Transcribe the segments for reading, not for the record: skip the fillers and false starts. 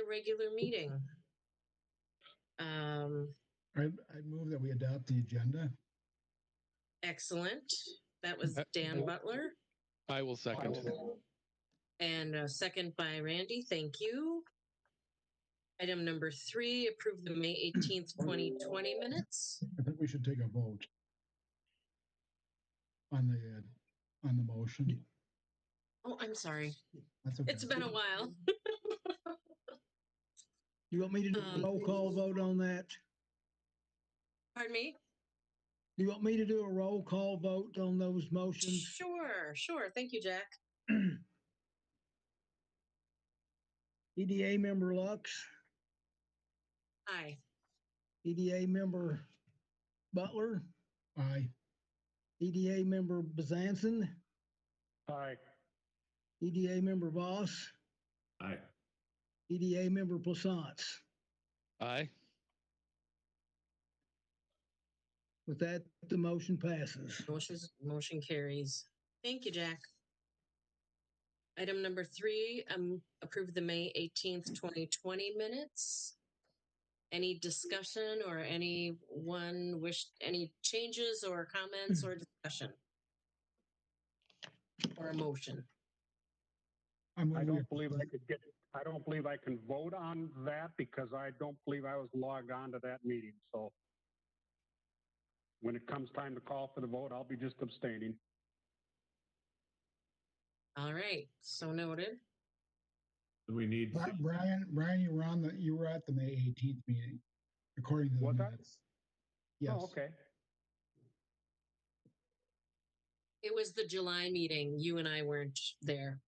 regular meeting. I move that we adopt the agenda. Excellent. That was Dan Butler. I will second. And a second by Randy. Thank you. Item number 3, approve the May 18th, 2020 minutes. I think we should take a vote on the motion. Oh, I'm sorry. That's okay. It's been a while. You want me to do a roll call vote on that? Pardon me? You want me to do a roll call vote on those motions? Sure. Thank you, Jack. EDA member Lux, Aye. EDA member Butler, Aye. EDA member Bezanson, Aye. EDA member Voss, Aye. EDA member Plaisance. Aye. With that, the motion passes. Motion carries. Thank you, Jack. Item number 3, approve the May 18th, 2020 minutes. Any discussion or anyone wish any changes or comments or discussion? Or a motion? I don't believe I can vote on that because I don't believe I was logged on to that meeting. So when it comes time to call for the vote, I'll be just abstaining. All right, so noted. We need Brian, you were at the May 18th meeting, according to the minutes. Yes. Oh, okay. It was the July meeting. You and I weren't there.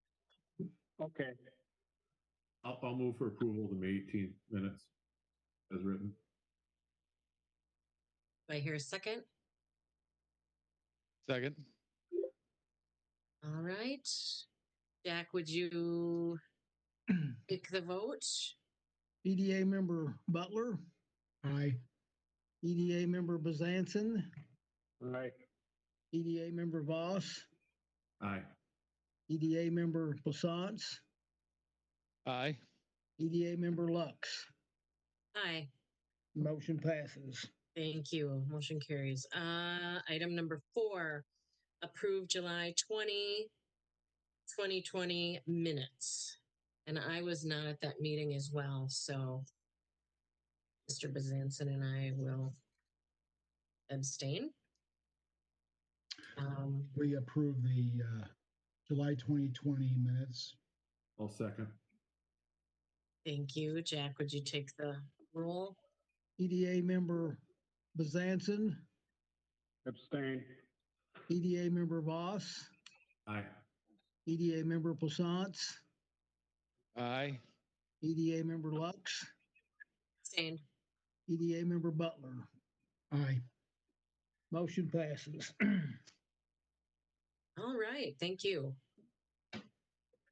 Okay. I'll move for approval of the May 18th minutes as written. Do I hear a second? Second. All right. Jack, would you pick the vote? EDA member Butler, Aye. EDA member Bezanson, Aye. EDA member Voss, Aye. EDA member Plaisance, Aye. EDA member Lux. Aye. Motion passes. Thank you. Motion carries. Item number 4, approve July 2020 minutes. And I was not at that meeting as well, so Mr. Bezanson and I will abstain. We approve the July 2020 minutes. I'll second. Thank you. Jack, would you take the roll? EDA member Bezanson, Abstain. EDA member Voss, Aye. EDA member Plaisance, Aye. EDA member Lux, Abstain. EDA member Butler. Aye. Motion passes. All right. Thank you.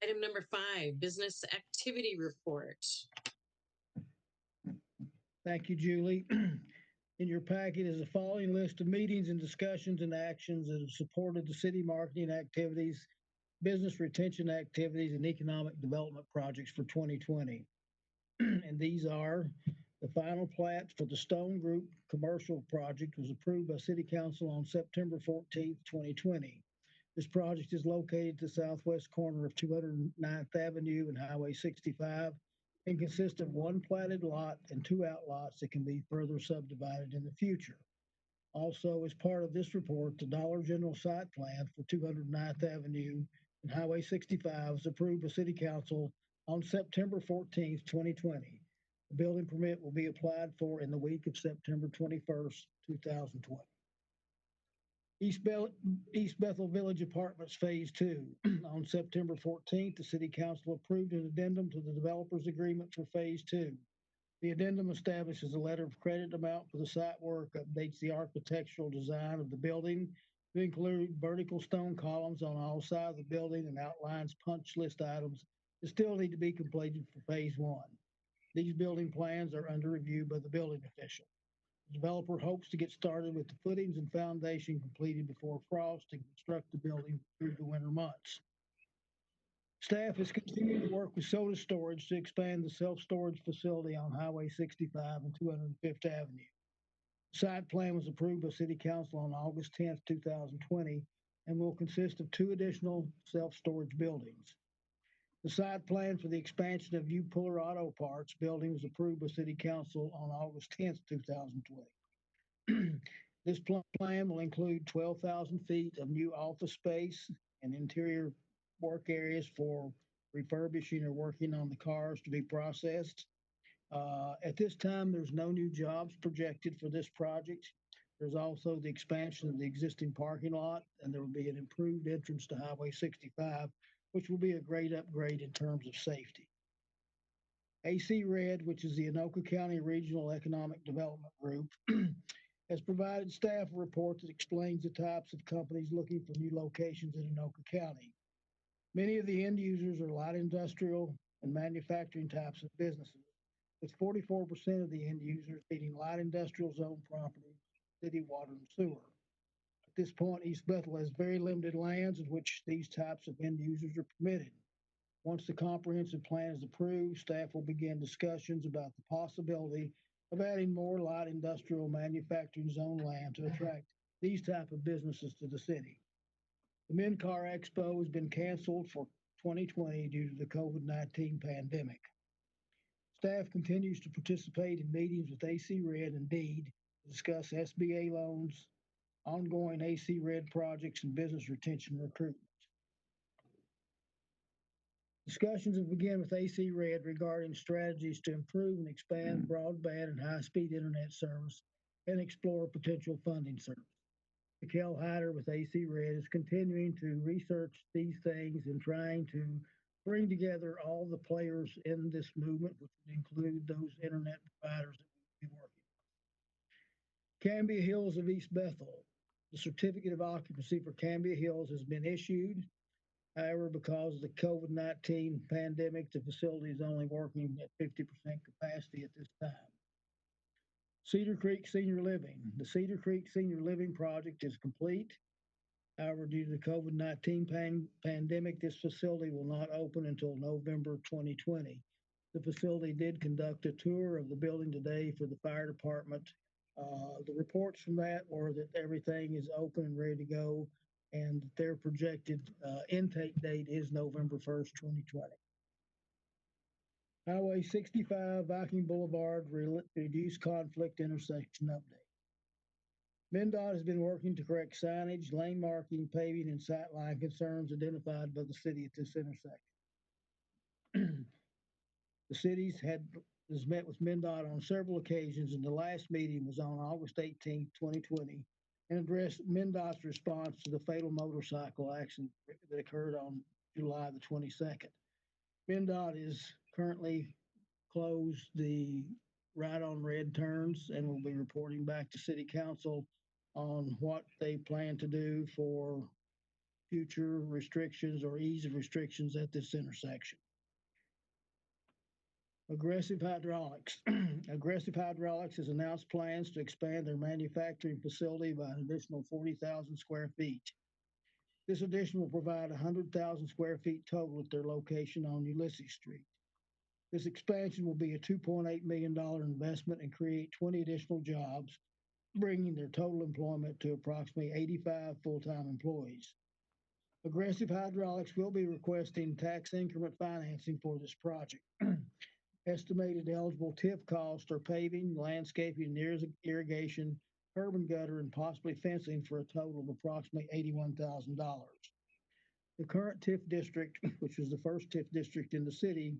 Item number 5, business activity report. Thank you, Julie. In your packet is the following list of meetings and discussions and actions that have supported the city marketing activities, business retention activities, and economic development projects for 2020. And these are: the final plat for the Stone Group commercial project was approved by City Council on September 14th, 2020. This project is located at the southwest corner of 209th Avenue and Highway 65 and consists of one platted lot and 2 outlots that can be further subdivided in the future. Also, as part of this report, the Dollar General site plan for 209th Avenue and Highway 65 was approved by City Council on September 14th, 2020. The building permit will be applied for in the week of September 21st, 2020. East Bethel Village Apartments Phase 2. On September 14th, the City Council approved an addendum to the developer's agreement for Phase 2. The addendum establishes a letter of credit amount for the site work, updates the architectural design of the building to include vertical stone columns on all sides of the building, and outlines punch list items that still need to be completed for Phase 1. These building plans are under review by the building official. The developer hopes to get started with the footings and foundation completed before frost and construct the building through the winter months. Staff is continuing to work with Soda Storage to expand the self-storage facility on Highway 65 and 205th Avenue. The site plan was approved by City Council on August 10th, 2020, and will consist of 2 additional self-storage buildings. The site plan for the expansion of U Puller Auto Parts building was approved by City Council on August 10th, 2020. This plan will include 12,000 feet of new office space and interior work areas for refurbishing or working on the cars to be processed. At this time, there's no new jobs projected for this project. There's also the expansion of the existing parking lot, and there will be an improved entrance to Highway 65, which will be a great upgrade in terms of safety. AC Red, which is the Anoka County Regional Economic Development Group, has provided staff a report that explains the types of companies looking for new locations in Anoka County. Many of the end users are light industrial and manufacturing types of businesses, with 44% of the end users needing light industrial zone property, city water and sewer. At this point, East Bethel has very limited lands in which these types of end users are permitted. Once the comprehensive plan is approved, staff will begin discussions about the possibility of adding more light industrial manufacturing zone land to attract these type of businesses to the city. The MnCAR Expo has been canceled for 2020 due to the COVID-19 pandemic. Staff continues to participate in meetings with AC Red and DEED to discuss SBA loans, ongoing AC Red projects, and business retention recruitment. Discussions have begun with AC Red regarding strategies to improve and expand broadband and high-speed internet service and explore potential funding service. Mikkel Hyder with AC Red is continuing to research these things and trying to bring together all the players in this movement, which would include those internet providers that we will be working with. Cambia Hills of East Bethel. The certificate of occupancy for Cambia Hills has been issued. However, because of the COVID-19 pandemic, the facility is only working at 50% capacity at this time. Cedar Creek Senior Living. The Cedar Creek Senior Living project is complete. However, due to the COVID-19 pandemic, this facility will not open until November 2020. The facility did conduct a tour of the building today for the fire department. The reports from that were that everything is open and ready to go, and their projected intake date is November 1st, 2020. Highway 65, Viking Boulevard, reduced conflict intersection update. MnDOT has been working to correct signage, lane marking, paving, and sightline concerns identified by the city at this intersection. The city has met with MnDOT on several occasions, and the last meeting was on August 18th, 2020, and addressed MnDOT's response to the fatal motorcycle accident that occurred on July the 22nd. MnDOT is currently closed the right on red turns and will be reporting back to City Council on what they plan to do for future restrictions or ease of restrictions at this intersection. Aggressive Hydraulics. Aggressive Hydraulics has announced plans to expand their manufacturing facility by an additional 40,000 square feet. This addition will provide 100,000 square feet total at their location on Ulysses Street. This expansion will be a $2.8 million investment and create 20 additional jobs, bringing their total employment to approximately 85 full-time employees. Aggressive Hydraulics will be requesting tax increment financing for this project. Estimated eligible TIF costs are paving, landscaping, irrigation, curb and gutter, and possibly fencing for a total of approximately $81,000. The current TIF district, which was the first TIF district in the city,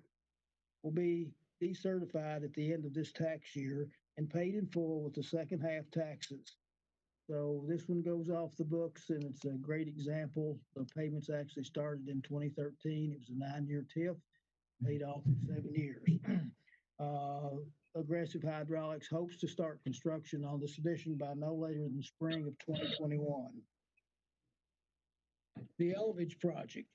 will be decertified at the end of this tax year and paid in full with the second half taxes. So this one goes off the books, and it's a great example. The payments actually started in 2013. It was a 9-year TIF, paid off in 7 years. Aggressive Hydraulics hopes to start construction on this addition by no later than spring of 2021. The Elvidge project.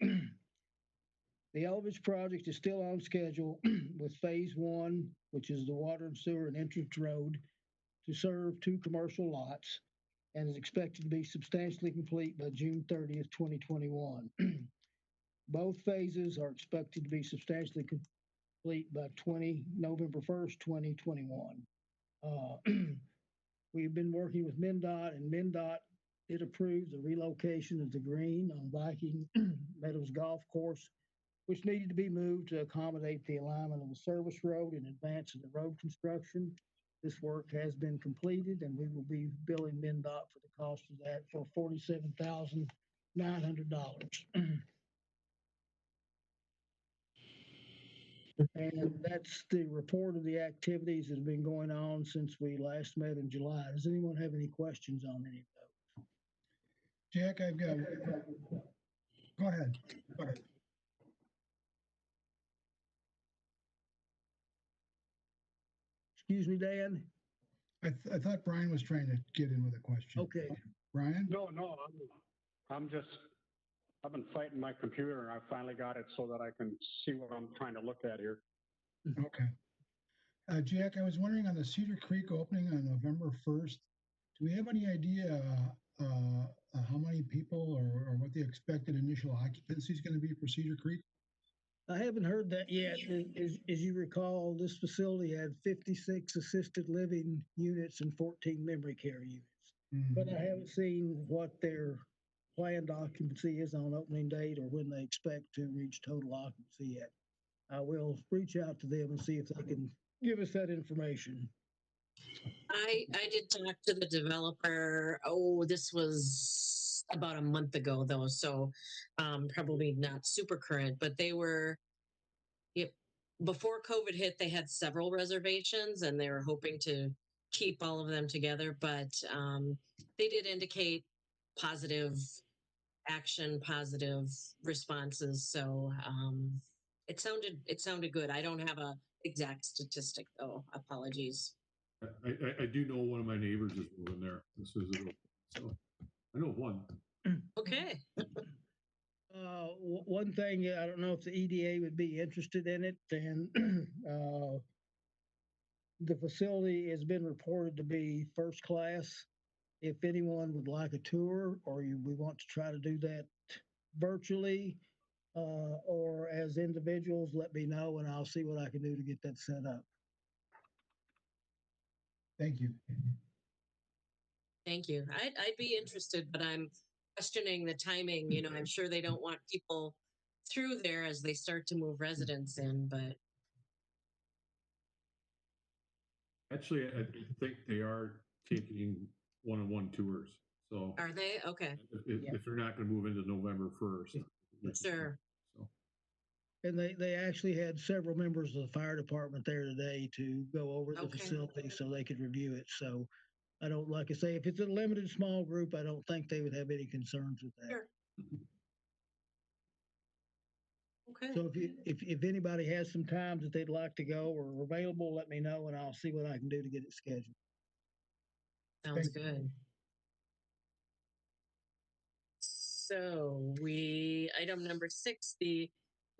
The Elvidge project is still on schedule with phase 1, which is the water and sewer and entrance road, to serve 2 commercial lots, and is expected to be substantially complete by June 30th, 2021. Both phases are expected to be substantially complete by November 1st, 2021. We've been working with MnDOT, and MnDOT did approve the relocation of the green on Viking Meadows Golf Course, which needed to be moved to accommodate the alignment of the service road in advance of the road construction. This work has been completed, and we will be billing MnDOT for the cost of that for $47,900. And that's the report of the activities that have been going on since we last met in July. Does anyone have any questions on any of those? Jack, I've got, go ahead. Go ahead. Excuse me, Dan? I thought Brian was trying to get in with a question. Okay. Brian? No, I've been fighting my computer and I finally got it so that I can see what I'm trying to look at here. Okay. Jack, I was wondering on the Cedar Creek opening on November 1st, do we have any idea how many people or what the expected initial occupancy is going to be for Cedar Creek? I haven't heard that yet. As you recall, this facility had 56 assisted living units and 14 memory care units. But I haven't seen what their planned occupancy is on opening date or when they expect to reach total occupancy yet. I will reach out to them and see if they can give us that information. I did talk to the developer. Oh, this was about a month ago though, so probably not super current, but they were, yep, before COVID hit, they had several reservations and they were hoping to keep all of them together, but they did indicate positive action, positive responses. So it sounded good. I don't have a exact statistic though. Apologies. I do know one of my neighbors is moving there. This is so I know one. Okay. One thing, I don't know if the EDA would be interested in it, and the facility has been reported to be first class. If anyone would like a tour or we want to try to do that virtually or as individuals, let me know and I'll see what I can do to get that set up. Thank you. Thank you. I'd be interested, but I'm questioning the timing. You know, I'm sure they don't want people through there as they start to move residents in, but Actually, I think they are taking one-on-one tours. So are they? Okay. if they're not going to move into November 1st. Sure. So. And they actually had several members of the fire department there today to go over the facility so they could review it. So I don't, like I say, if it's a limited small group, I don't think they would have any concerns with that. Sure. Okay. So if anybody has some times that they'd like to go or are available, let me know and I'll see what I can do to get it scheduled. Sounds good. So item number 6, the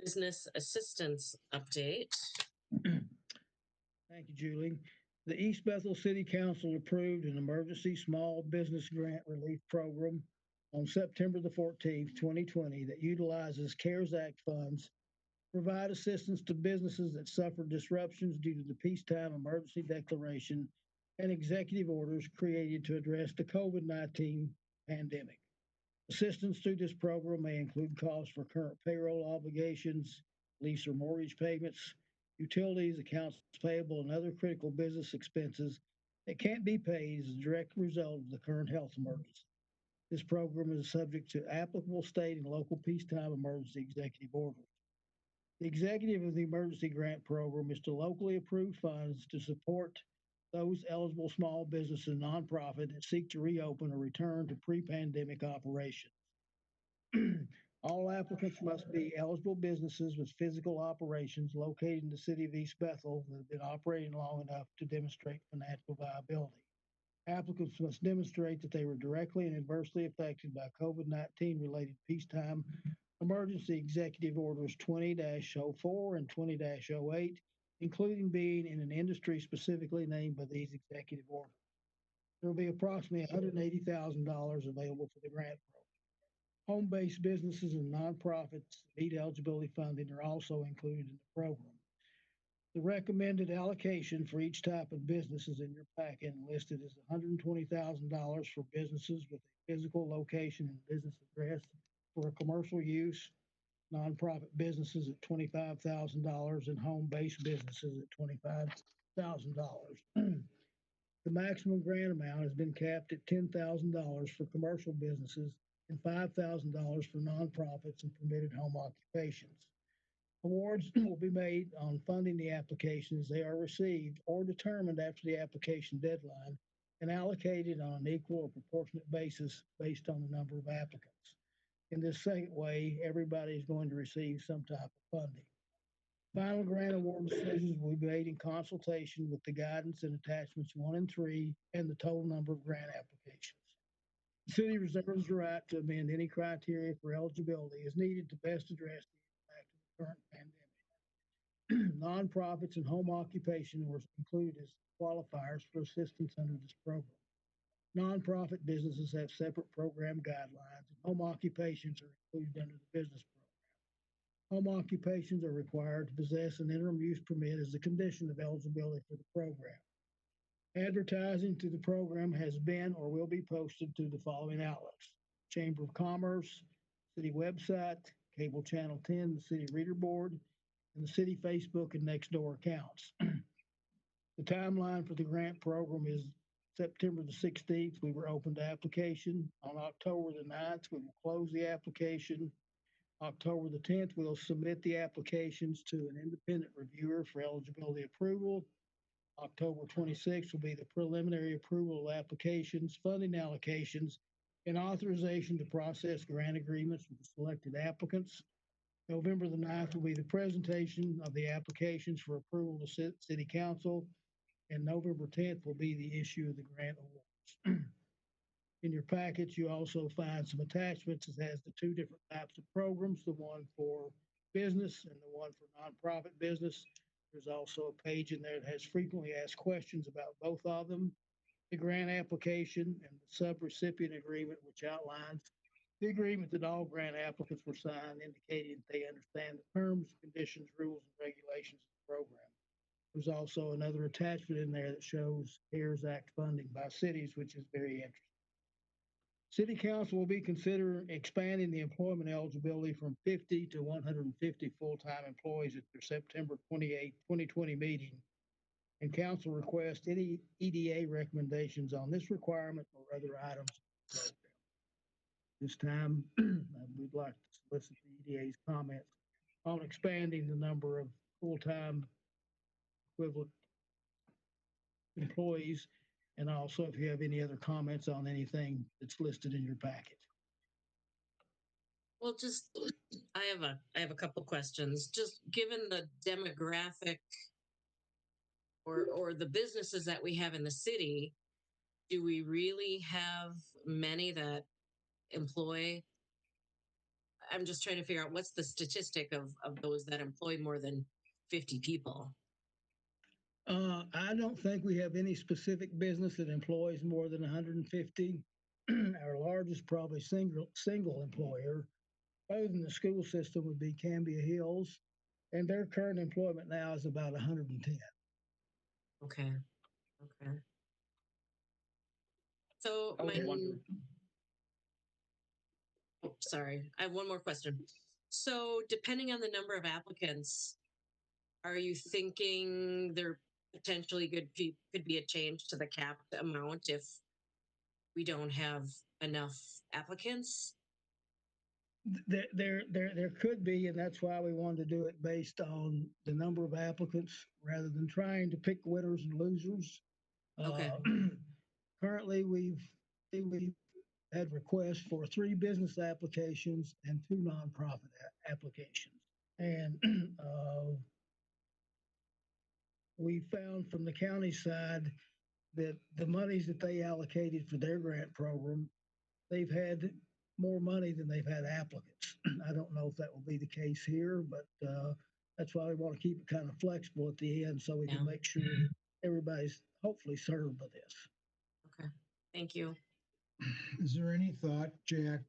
business assistance update. Thank you, Julie. The East Bethel City Council approved an emergency small business grant relief program on September the 14th, 2020 that utilizes CARES Act funds to provide assistance to businesses that suffered disruptions due to the peacetime emergency declaration and executive orders created to address the COVID-19 pandemic. Assistance through this program may include costs for current payroll obligations, lease or mortgage payments, utilities, accounts payable, and other critical business expenses that can't be paid as a direct result of the current health emergency. This program is subject to applicable state and local peacetime emergency executive orders. The executive of the emergency grant program is to locally approve funds to support those eligible small businesses and nonprofit that seek to reopen or return to pre-pandemic operations. All applicants must be eligible businesses with physical operations located in the city of East Bethel that have been operating long enough to demonstrate financial viability. Applicants must demonstrate that they were directly and adversely affected by COVID-19 related peacetime emergency executive orders 20-04 and 20-08, including being in an industry specifically named by these executive orders. There will be approximately $180,000 available for the grant program. Home-based businesses and nonprofits that meet eligibility funding are also included in the program. The recommended allocation for each type of business is in your packet and listed as $120,000 for businesses with a physical location and business address for commercial use, nonprofit businesses at $25,000, and home-based businesses at $25,000. The maximum grant amount has been capped at $10,000 for commercial businesses and $5,000 for nonprofits and permitted home occupations. Awards will be made on funding the applications they are received or determined after the application deadline and allocated on an equal or proportionate basis based on the number of applicants. In this second way, everybody is going to receive some type of funding. Final grant award decisions will be made in consultation with the guidance and attachments 1 and 3 and the total number of grant applications. The city reserves the right to amend any criteria for eligibility as needed to best address the impact of the current pandemic. Nonprofits and home occupation were included as qualifiers for assistance under this program. Nonprofit businesses have separate program guidelines, and home occupations are included under the business program. Home occupations are required to possess an interim use permit as a condition of eligibility for the program. Advertising to the program has been or will be posted through the following outlets: Chamber of Commerce, city website, cable channel 10, the city reader board, and the city Facebook and Nextdoor accounts. The timeline for the grant program is September the 16th. We were open to application. On October the 9th, we will close the application. October the 10th, we'll submit the applications to an independent reviewer for eligibility approval. October 26th will be the preliminary approval of applications, funding allocations, and authorization to process grant agreements with the selected applicants. November the 9th will be the presentation of the applications for approval to City Council, and November 10th will be the issue of the grant awards. In your package, you also find some attachments that has the 2 different types of programs, the one for business and the one for nonprofit business. There's also a page in there that has frequently asked questions about both of them, the grant application and the subrecipient agreement, which outlines the agreement that all grant applicants were signed, indicating that they understand the terms, conditions, rules, and regulations of the program. There's also another attachment in there that shows CARES Act funding by cities, which is very interesting. City Council will be considering expanding the employment eligibility from 50 to 150 full-time employees at their September 28, 2020 meeting. And Council requests any EDA recommendations on this requirement or other items of the program. This time, we'd like to solicit the EDA's comments on expanding the number of full-time equivalent employees, and also if you have any other comments on anything that's listed in your packet. Well, I have a couple questions. Just given the demographic or the businesses that we have in the city, do we really have many that employ? I'm just trying to figure out what's the statistic of those that employ more than 50 people. I don't think we have any specific business that employs more than 150. Our largest probably single employer, other than the school system, would be Cambia Hills, and their current employment now is about 110. Okay. So sorry, I have one more question. So depending on the number of applicants, are you thinking there potentially could be a change to the capped amount if we don't have enough applicants? There could be, and that's why we wanted to do it based on the number of applicants rather than trying to pick winners and losers. Okay. Currently, we've had requests for 3 business applications and 2 nonprofit applications, and we found from the county side that the monies that they allocated for their grant program, they've had more money than they've had applicants. I don't know if that will be the case here, but that's why we want to keep it kind of flexible at the end so we can make sure everybody's hopefully served by this. Okay, thank you. Is there any thought, Jack,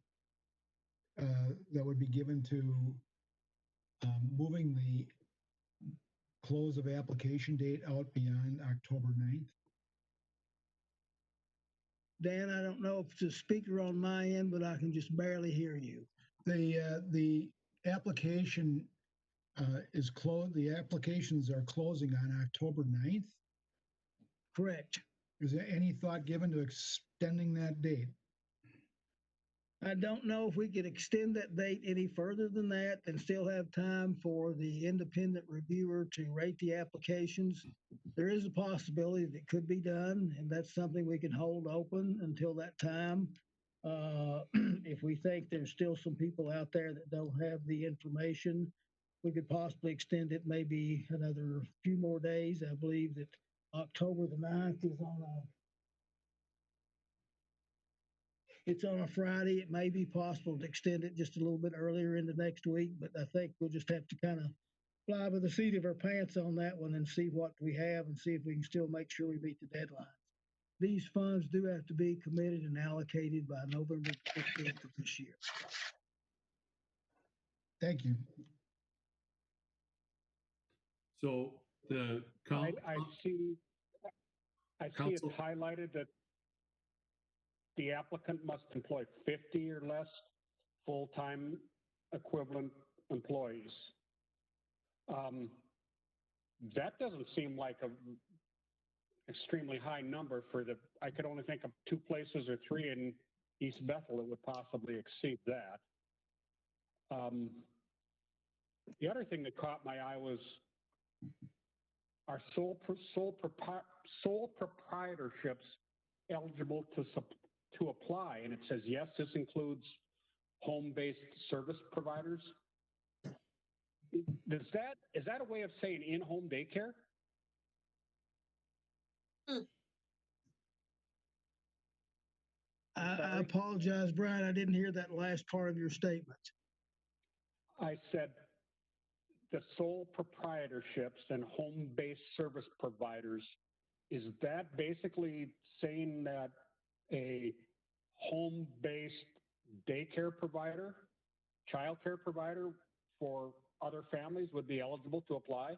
that would be given to moving the close of application date out beyond October 9th? Dan, I don't know if it's a speaker on my end, but I can just barely hear you. The application is closed. The applications are closing on October 9th. Correct. Is there any thought given to extending that date? I don't know if we could extend that date any further than that and still have time for the independent reviewer to rate the applications. There is a possibility that it could be done, and that's something we can hold open until that time. If we think there's still some people out there that don't have the information, we could possibly extend it maybe another few more days. I believe that October the 9th is it's on a Friday. It may be possible to extend it just a little bit earlier into next week, but I think we'll just have to kind of fly by the seat of our pants on that one and see what we have and see if we can still make sure we meet the deadlines. These funds do have to be committed and allocated by November 15th of this year. Thank you. So the I see it's Council- highlighted that the applicant must employ 50 or less full-time equivalent employees. That doesn't seem like a extremely high number for I could only think of 2 places or 3 in East Bethel that would possibly exceed that. The other thing that caught my eye was are sole proprietorships eligible to apply? And it says, yes, this includes home-based service providers. Is that a way of saying in-home daycare? I apologize, Brian. I didn't hear that last part of your statement. I said the sole proprietorships and home-based service providers, is that basically saying that a home-based daycare provider, childcare provider for other families would be eligible to apply?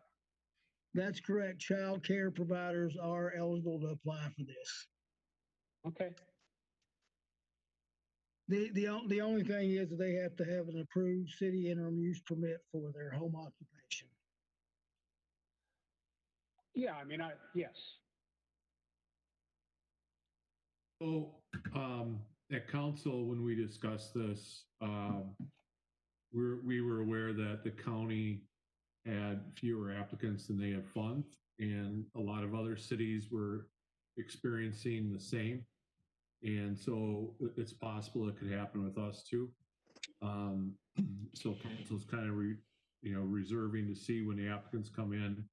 That's correct. Child care providers are eligible to apply for this. Okay. The only thing is that they have to have an approved city interim use permit for their home occupation. Yeah, I mean, yes. So at council, when we discussed this, we were aware that the county had fewer applicants than they had funds, and a lot of other cities were experiencing the same. And so it's possible it could happen with us too. So council's kind of reserving to see when the applicants come in,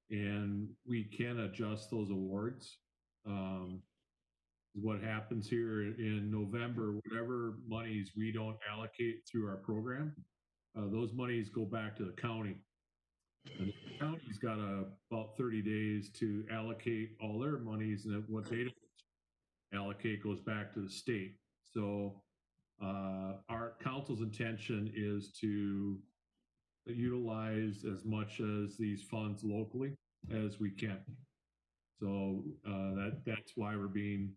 and we can adjust those awards. What happens here in November, whatever monies we don't allocate through our program, those monies go back to the county. And the county's got about 30 days to allocate all their monies, and what they don't allocate goes back to the state. So our council's intention is to utilize as much as these funds locally as we can. So that's why we're going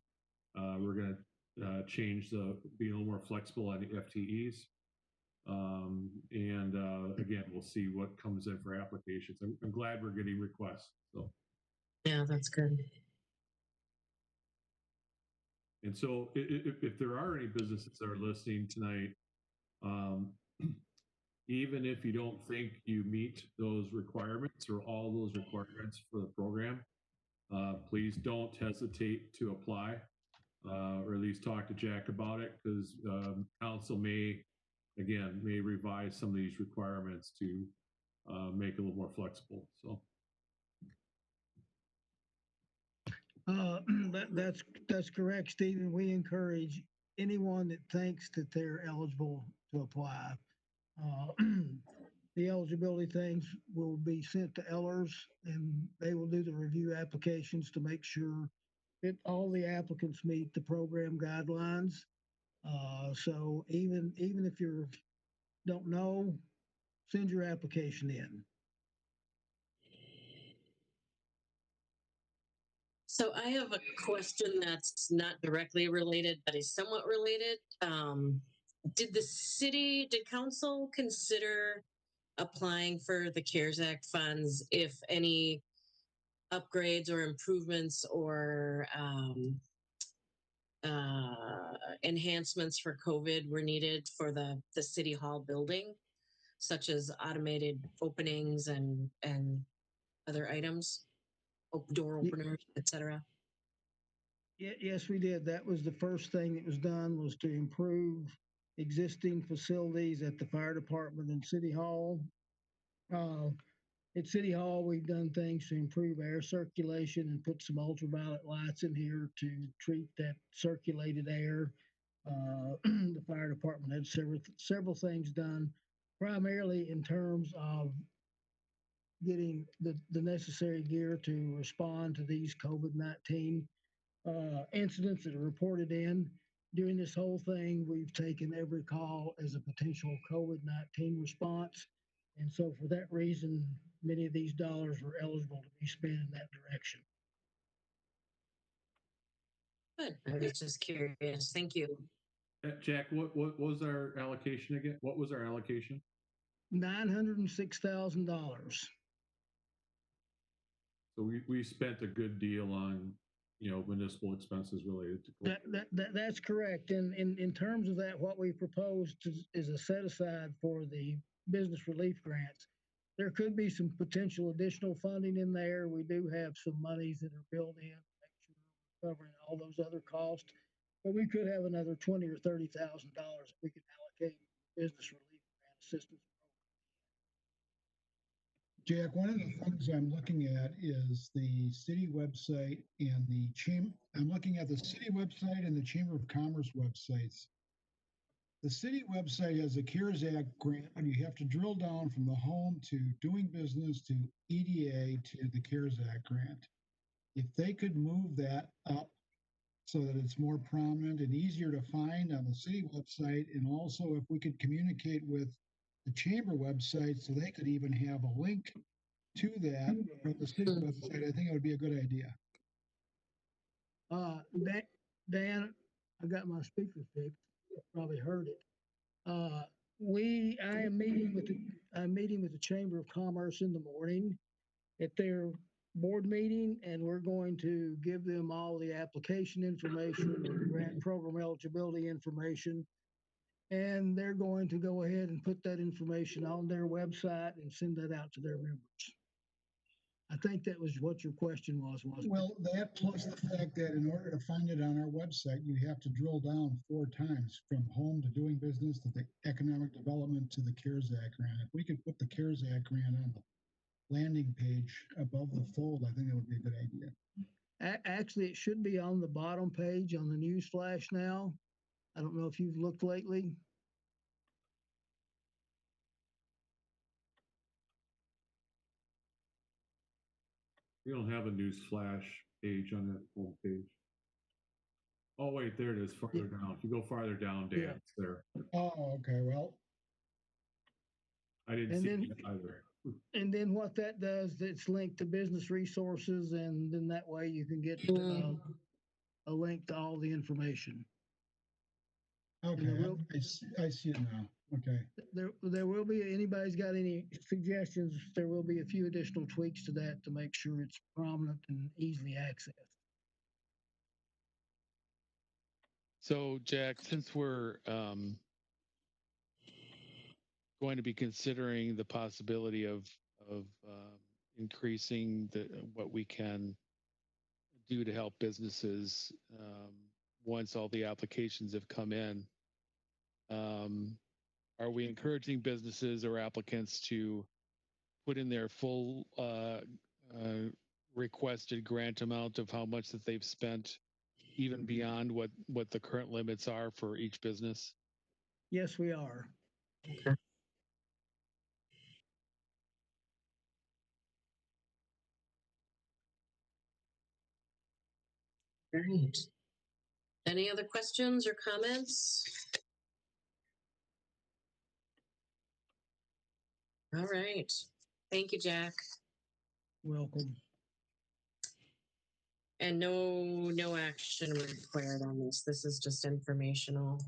to change being a little more flexible on the FTEs. And again, we'll see what comes in for applications. I'm glad we're getting requests. So yeah, that's good. And so if there are any businesses that are listening tonight, even if you don't think you meet those requirements or all those requirements for the program, please don't hesitate to apply, or at least talk to Jack about it, because council may revise some of these requirements to make it a little more flexible. So. That's correct, Stephen. We encourage anyone that thinks that they're eligible to apply. The eligibility things will be sent to Ellers, and they will do the review applications to make sure that all the applicants meet the program guidelines. So even if you don't know, send your application in. So I have a question that's not directly related, but is somewhat related. Did council consider applying for the CARES Act funds if any upgrades or improvements or enhancements for COVID were needed for the city hall building, such as automated openings and other items, door openers, etc.? Yes, we did. That was the first thing that was done, was to improve existing facilities at the fire department and city hall. At City Hall, we've done things to improve air circulation and put some ultraviolet lights in here to treat that circulated air. The fire department had several things done, primarily in terms of getting the necessary gear to respond to these COVID-19 incidents that are reported in. During this whole thing, we've taken every call as a potential COVID-19 response. And so for that reason, many of these dollars were eligible to be spent in that direction. Good. I was just curious. Thank you. Jack, what was our allocation again? What was our allocation? $906,000. So we spent a good deal on, municipal expenses related to COVID. That's correct. And in terms of that, what we proposed is a set aside for the business relief grants. There could be some potential additional funding in there. We do have some monies that are built in to make sure we're covering all those other costs. But we could have another $20,000 or $30,000 we could allocate business relief grant assistance. Jack, one of the things I'm looking at is the city website and the chamber. I'm looking at the city website and the Chamber of Commerce websites. The city website has a CARES Act grant, and you have to drill down from the home to doing business to EDA to the CARES Act grant. If they could move that up so that it's more prominent and easier to find on the city website, and also if we could communicate with the chamber website so they could even have a link to that from the city website, I think it would be a good idea. Dan, I got my speaker fixed. You probably heard it. I'm meeting with the Chamber of Commerce in the morning at their board meeting, and we're going to give them all the application information, the grant program eligibility information, and they're going to go ahead and put that information on their website and send that out to their members. I think that was what your question was, wasn't it? Well, that plus the fact that in order to find it on our website, you have to drill down 4 times from home to doing business to the economic development to the CARES Act grant. If we could put the CARES Act grant on the landing page above the fold, I think that would be a good idea. Actually, it should be on the bottom page on the news flash now. I don't know if you've looked lately. We don't have a news flash page on that home page. Oh, wait, there it is, farther down. If you go farther down, Dan, it's there. Oh, okay. Well, I didn't see it either. And then what that does, it's linked to business resources, and then that way you can get a link to all the information. okay, I see it now. Okay. There will be, anybody's got any suggestions, there will be a few additional tweaks to that to make sure it's prominent and easily accessed. So, Jack, since we're going to be considering the possibility of increasing what we can do to help businesses once all the applications have come in, are we encouraging businesses or applicants to put in their full requested grant amount of how much that they've spent, even beyond what the current limits are for each business? Yes, we are. Great. Any other questions or comments? All right. Thank you, Jack. Welcome. And no action required on this. This is just informational.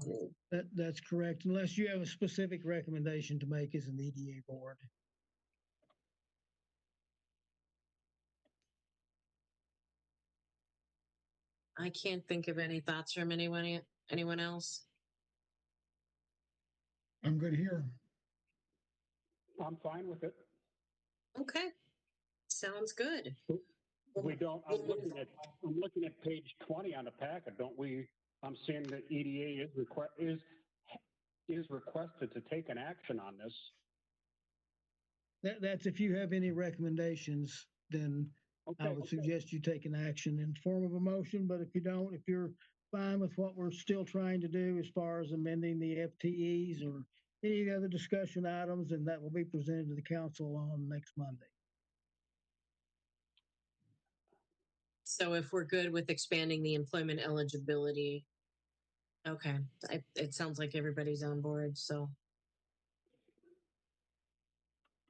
That's correct, unless you have a specific recommendation to make as an EDA board. I can't think of any thoughts from anyone else. I'm good here. I'm fine with it. Okay. Sounds good. We don't, I'm looking at page 20 on the packet, don't we? I'm seeing that EDA is requested to take an action on this. That's if you have any recommendations, then I would suggest you take an action in form of a motion, but if you don't, if you're fine with what we're still trying to do as far as amending the FTEs or any other discussion items, then that will be presented to the council on next Monday. So if we're good with expanding the employment eligibility, okay. It sounds like everybody's on board, so.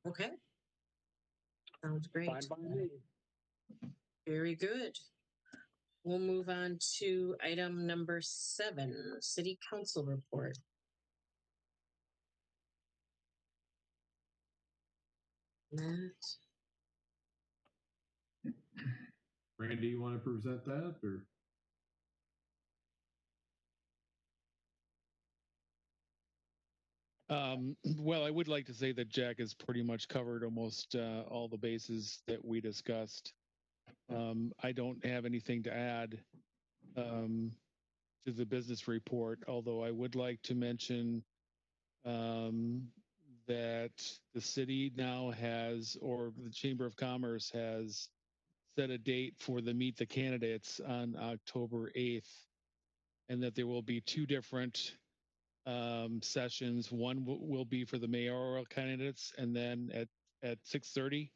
Okay. Sounds great. Fine by me. Very good. We'll move on to item number 7, City Council report. Matt. Randy, you want to present that or? Well, I would like to say that Jack has pretty much covered almost all the bases that we discussed. I don't have anything to add to the business report, although I would like to mention that the city now has, or the Chamber of Commerce has set a date for the Meet the Candidates on October 8th, and that there will be 2 different sessions. One will be for the mayoral candidates, and then at 6:30,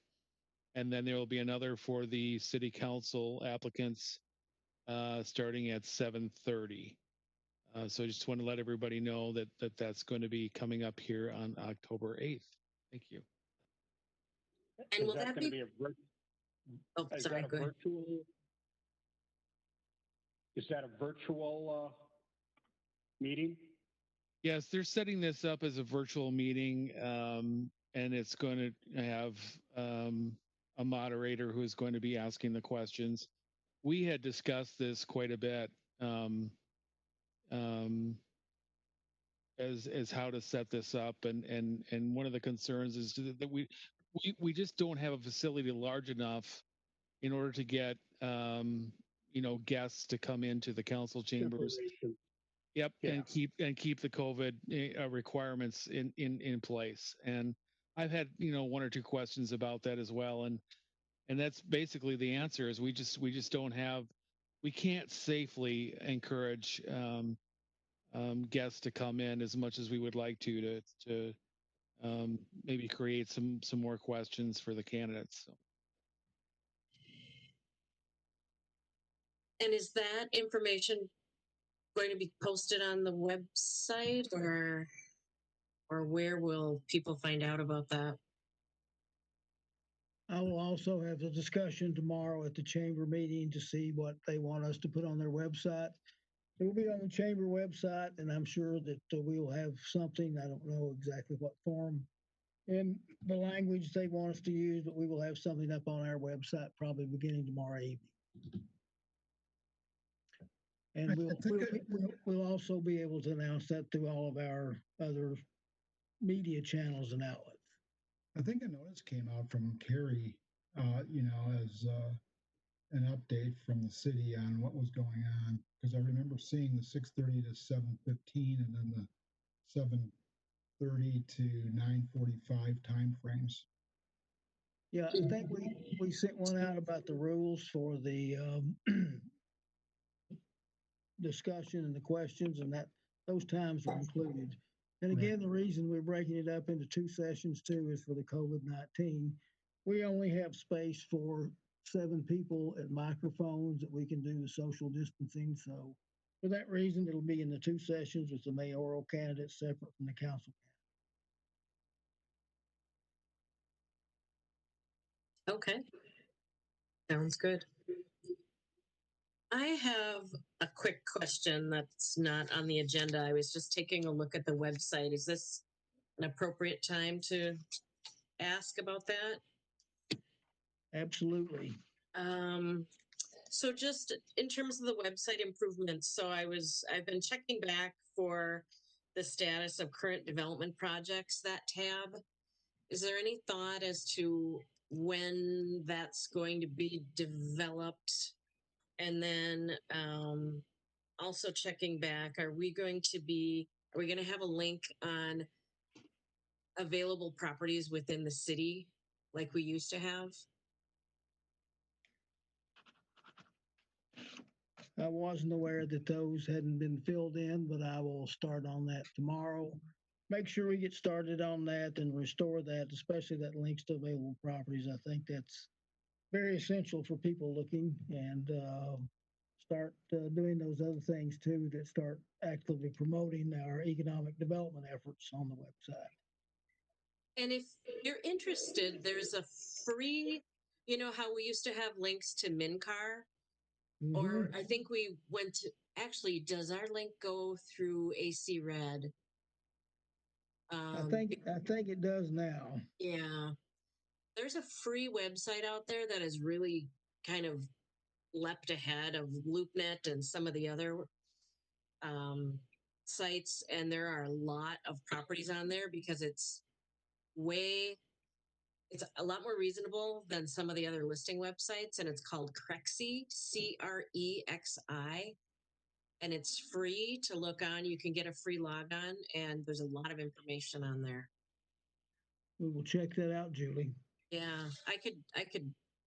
and then there will be another for the city council applicants starting at 7:30. So I just want to let everybody know that that's going to be coming up here on October 8th. Thank you. And will that be a Oh, sorry, go ahead. Is that a virtual meeting? Yes, they're setting this up as a virtual meeting, and it's going to have a moderator who is going to be asking the questions. We had discussed this quite a bit as how to set this up, and one of the concerns is that we just don't have a facility large enough in order to get guests to come into the council chambers. Yep, yeah. and keep the COVID requirements in place. And I've had 1 or 2 questions about that as well, and that's basically the answer. Is we just don't have, we can't safely encourage guests to come in as much as we would like to maybe create some more questions for the candidates. So. And is that information going to be posted on the website, or where will people find out about that? I will also have a discussion tomorrow at the chamber meeting to see what they want us to put on their website. It will be on the chamber website, and I'm sure that we will have something. I don't know exactly what form and the language they want us to use, but we will have something up on our website probably beginning tomorrow evening. And we'll also be able to announce that through all of our other media channels and outlets. I think a notice came out from Carrie, as an update from the city on what was going on. Because I remember seeing the 6:30 to 7:15, and then the 7:30 to 9:45 time frames. Yeah, I think we sent one out about the rules for the discussion and the questions, and that those times were included. And again, the reason we're breaking it up into 2 sessions too is for the COVID-19. We only have space for 7 people at microphones that we can do the social distancing. So For that reason, it'll be in the two sessions with the mayoral candidate separate from the council. Okay. Sounds good. I have a quick question that's not on the agenda. I was just taking a look at the website. Is this an appropriate time to ask about that? Absolutely. So just in terms of the website improvements, so I've been checking back for the status of current development projects, that tab. Is there any thought as to when that's going to be developed? And then also checking back, are we going to have a link on available properties within the city like we used to have? I wasn't aware that those hadn't been filled in, but I will start on that tomorrow. Make sure we get started on that and restore that, especially that links to available properties. I think that's very essential for people looking, and start doing those other things too that start actively promoting our economic development efforts on the website. And if you're interested, there's a free, you know how we used to have links to MinCar? Or I think we went to, actually, does our link go through AC Red? I think it does now. Yeah. There's a free website out there that is really kind of leapt ahead of LoopNet and some of the other sites. And there are a lot of properties on there because it's a lot more reasonable than some of the other listing websites. And it's called Crexi, CREXI. And it's free to look on. You can get a free logon, and there's a lot of information on there. We will check that out, Julie. Yeah, I could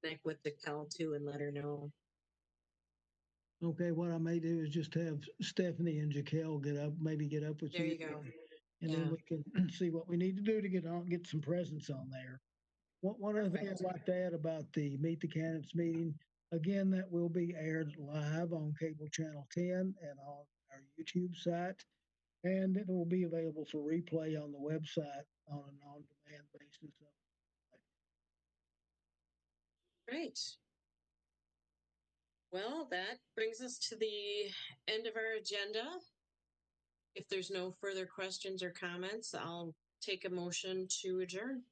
connect with Kel too and let her know. Okay, what I may do is just have Stephanie and Jaquel get up with There you go. And then we can see what we need to do to get some presence on there. One other thing I'd like to add about the Meet the Candidates meeting, again, that will be aired live on cable channel 10 and on our YouTube site, and it will be available for replay on the website on an on-demand basis. Great. Well, that brings us to the end of our agenda. If there's no further questions or comments, I'll take a motion to adjourn.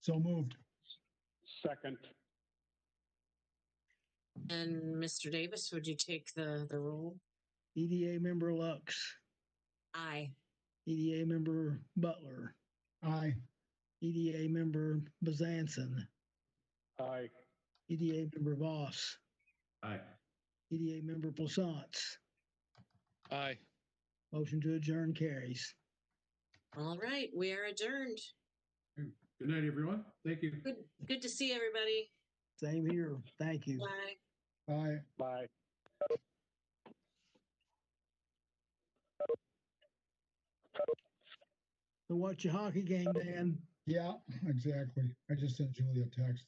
So moved. Second. And Mr. Davis, would you take the roll? EDA member Lux. Aye. EDA member Butler. Aye. EDA member Bazanson. Aye. EDA member Voss. Aye. EDA member Plaisance. Aye. Motion to adjourn carries. All right, we are adjourned. Good night, everyone. Thank you. Good to see everybody. Same here. Thank you. Bye. Aye. Bye. So watch your hockey game, Dan. Yeah, exactly. I just sent Julie a text.